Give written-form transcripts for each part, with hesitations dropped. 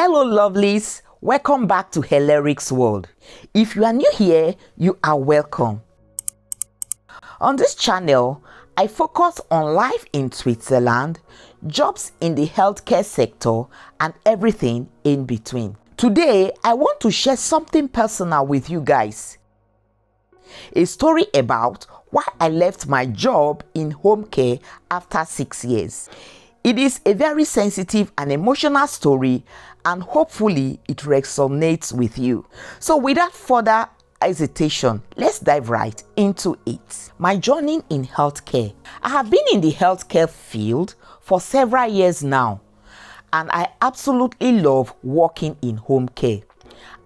Hello lovelies, welcome back to Hilaric's World. If you are new here, you are welcome. On this channel, I focus on life in Switzerland, jobs in the healthcare sector, and everything in between. Today, I want to share something personal with you guys. A story about why I left my job in home care after 6 years. It is a very sensitive and emotional story, and hopefully it resonates with you. So without further hesitation, let's dive right into it. My journey in healthcare. I have been in the healthcare field for several years now, and I absolutely love working in home care.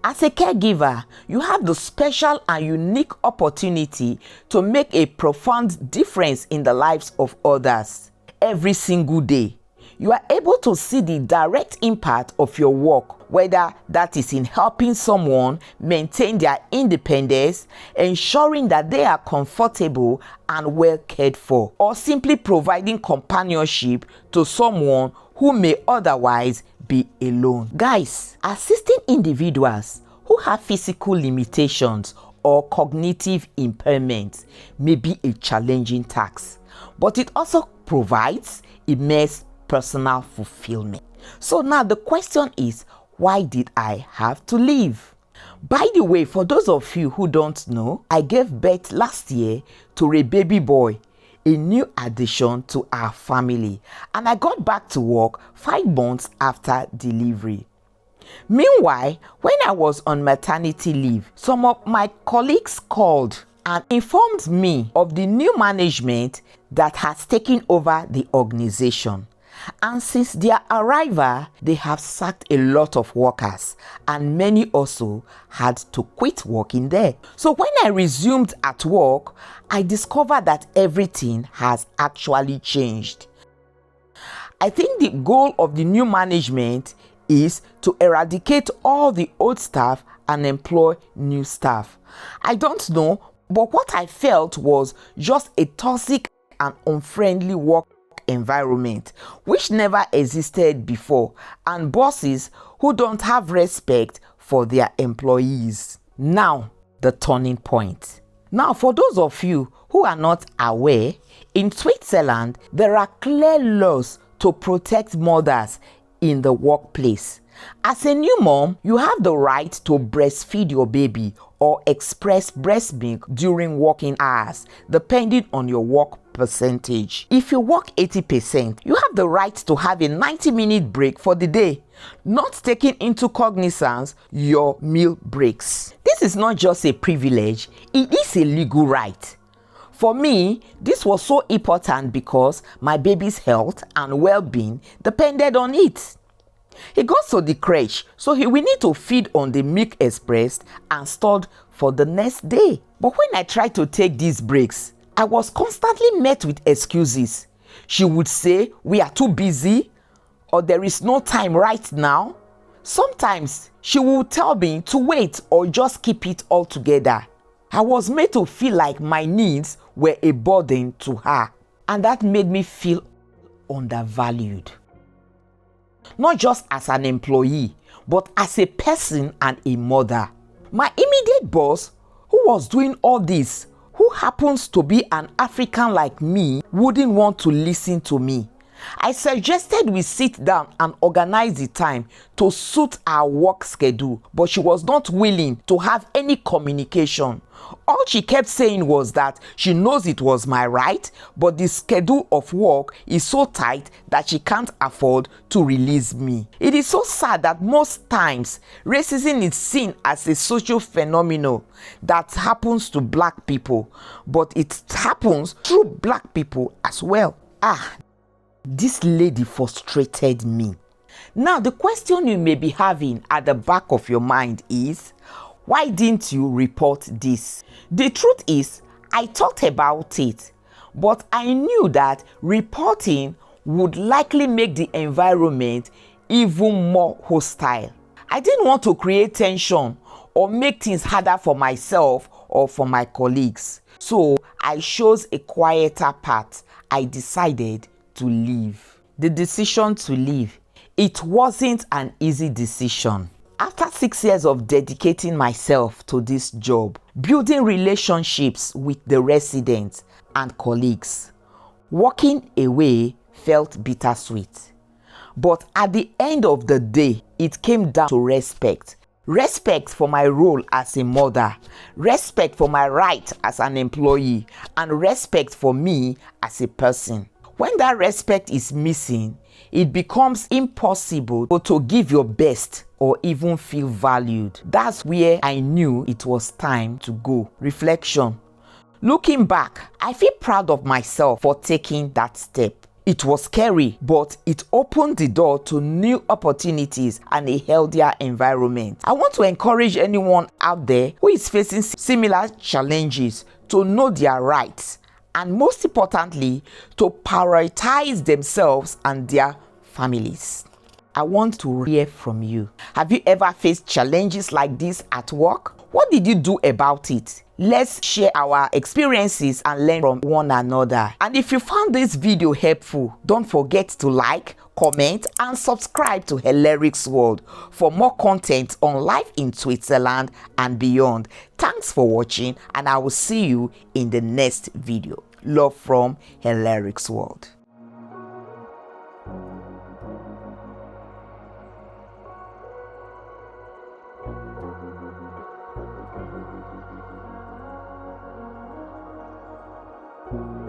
As a caregiver, you have the special and unique opportunity to make a profound difference in the lives of others. Every single day, you are able to see the direct impact of your work, whether that is in helping someone maintain their independence, ensuring that they are comfortable and well cared for, or simply providing companionship to someone who may otherwise be alone. Guys, assisting individuals who have physical limitations or cognitive impairments may be a challenging task, but it also provides immense personal fulfillment. So now the question is, why did I have to leave? By the way, for those of you who don't know, I gave birth last year to a baby boy, a new addition to our family, and I got back to work 5 months after delivery. Meanwhile, when I was on maternity leave, some of my colleagues called and informed me of the new management that has taken over the organization. And since their arrival, they have sacked a lot of workers, and many also had to quit working there. So when I resumed at work, I discovered that everything has actually changed. I think the goal of the new management is to eradicate all the old staff and employ new staff. I don't know, but what I felt was just a toxic and unfriendly work environment which never existed before, and bosses who don't have respect for their employees. Now, the turning point. Now, for those of you who are not aware, in Switzerland, there are clear laws to protect mothers in the workplace. As a new mom, you have the right to breastfeed your baby or express breast milk during working hours, depending on your work percentage. If you work 80%, you have the right to have a 90-minute break for the day, not taking into cognizance your meal breaks. This is not just a privilege, it is a legal right. For me, this was so important because my baby's health and well-being depended on it. He goes to the crèche, so he will need to feed on the milk expressed and stored for the next day. But when I tried to take these breaks, I was constantly met with excuses. She would say, "We are too busy," or "There is no time right now." Sometimes she would tell me to wait or just keep it all together. I was made to feel like my needs were a burden to her, and that made me feel undervalued. Not just as an employee, but as a person and a mother. My immediate boss, who was doing all this, who happens to be an African like me, wouldn't want to listen to me. I suggested we sit down and organize the time to suit our work schedule, but she was not willing to have any communication. All she kept saying was that she knows it was my right, but the schedule of work is so tight that she can't afford to release me. It is so sad that most times racism is seen as a social phenomenon that happens to black people, but it happens through black people as well. This lady frustrated me. Now, the question you may be having at the back of your mind is, why didn't you report this? The truth is, I thought about it, but I knew that reporting would likely make the environment even more hostile. I didn't want to create tension or make things harder for myself or for my colleagues. So I chose a quieter path. I decided to leave. The decision to leave It wasn't an easy decision. After 6 years of dedicating myself to this job, building relationships with the residents and colleagues, walking away felt bittersweet. But at the end of the day, it came down to respect. Respect for my role as a mother, respect for my right as an employee, and respect for me as a person. When that respect is missing, it becomes impossible to give your best or even feel valued. That's where I knew it was time to go. Reflection. Looking back, I feel proud of myself for taking that step. It was scary, but it opened the door to new opportunities and a healthier environment. I want to encourage anyone out there who is facing similar challenges to know their rights and, most importantly, to prioritize themselves and their families. I want to hear from you. Have you ever faced challenges like this at work? What did you do about it? Let's share our experiences and learn from one another. And if you found this video helpful, don't forget to like, comment, and subscribe to Hilarious World for more content on life in Switzerland and beyond. Thanks for watching, and I will see you in the next video. Love from Hilarious World. Thank you.